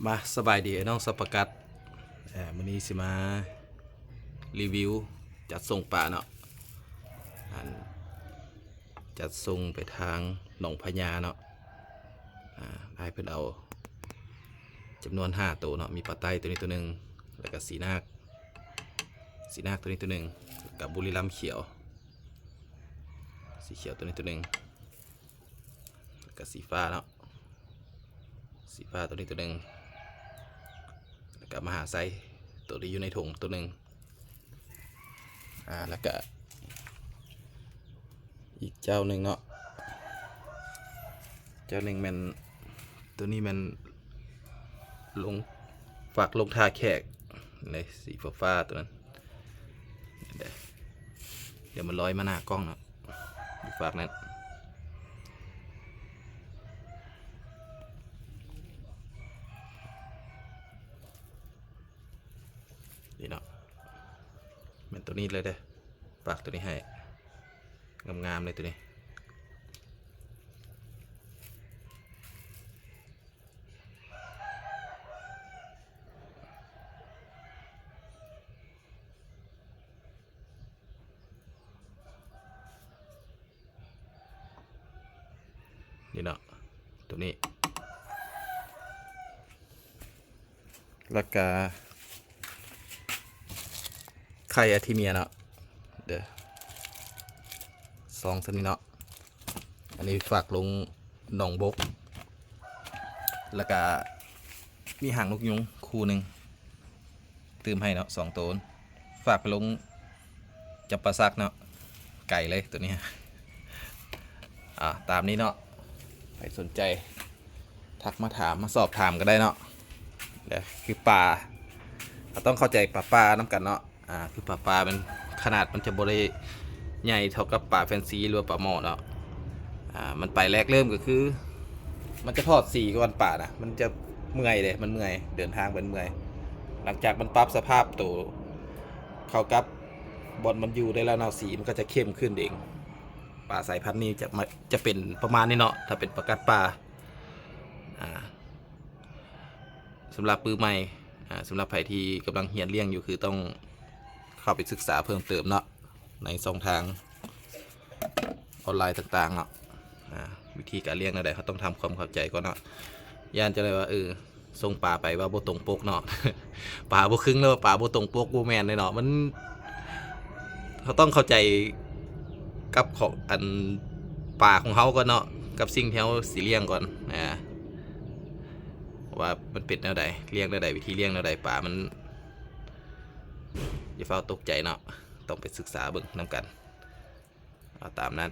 มาสบายดีน้องสปกัดมื้อนี้สิมารีวิวจัดส่งปลาเนาะจัดส่งไปทางหนองพญาเนาะให้เพิ่นเอาจำนวน5ตัวเนาะมีปลาไต้ตัวนี้ตัวหนึ่งแล้วก็สีนาคตัวนี้ตัวหนึ่งกับบุรีรัมย์เขียวสีเขียวตัวนี้ตัวหนึ่งแล้วก็สีฟ้าเนาะสีฟ้าตัวนี้ตัวหนึ่งแล้วก็มหาไซตัวที่อยู่ในถุงตัวหนึ่งแล้วก็อีกเจ้าหนึ่งเนาะเจ้าหนึ่งมันตัวนี้มันลงฝากลงท่าแขกในสีฟ้าตัวนั้นเดี๋ยวมันลอยมาหน้ากล้องเนาะฝากนั้นนี่เนาะมันตัวนี้เลยเด้อฝากตัวนี้ให้งามๆเลยตัวนี้นี่เนาะตัวนี้แล้วก็ไข่อาทิเมียเนาะเด้อ2 ชนิดเนาะอันนี้ฝากลงหนองบกแล้วก็มีหางนกยุงคู่หนึ่งตื่มให้เนาะ2 ตัวฝากไปลงจับปลาซักเนาะไก่เลยตัวนี้ตามนี้เนาะใครสนใจทักมาถามมาสอบถามก็ได้เนาะเดี๋ยวคือปลาเราต้องเข้าใจปลาน้ำกันเนาะคือปลาเป็นขนาดมันจะบริใหญ่เท่ากับปลาแฟนซีหรือปลาหมอเนาะมันไปแรกเริ่มก็คือมันจะทอดสีก่อนปลานะมันจะเมื่อยเลยมันเมื่อยเดินทางเป็นเมื่อยหลังจากมันปรับสภาพตัวเข้ากับบอลมันอยู่ได้แล้วเนาะสีมันก็จะเข้มขึ้นเองปลาสายพันธุ์นี้จะเป็นประมาณนี้เนาะถ้าเป็นประกัดปลาสำหรับปื้อใหม่สำหรับใครที่กำลังเรียนเลี้ยงอยู่คือต้องเข้าไปศึกษาเพิ่มเติมเนาะในช่องทางออนไลน์ต่างๆเนาะวิธีการเลี้ยงอะไรเขาต้องทำความเข้าใจก่อนเนาะย่านจะเลยว่าส่งปลาไปว่าโบตรงปกเนาะ ปลาโบครึ่งแล้วปลาโบตรงปกโบแมนเลยเนาะมันเขาต้องเข้าใจกับของอันปลาของเขาก่อนเนาะกับสิ่งที่เขาสีเลี้ยงก่อนว่ามันเป็นแนวใดเลี้ยงแนวใดวิธีเลี้ยงแนวใดปลามันอย่าเฝ้าตกใจเนาะต้องไปศึกษาเบิ่งนำกันเอาตามนั้น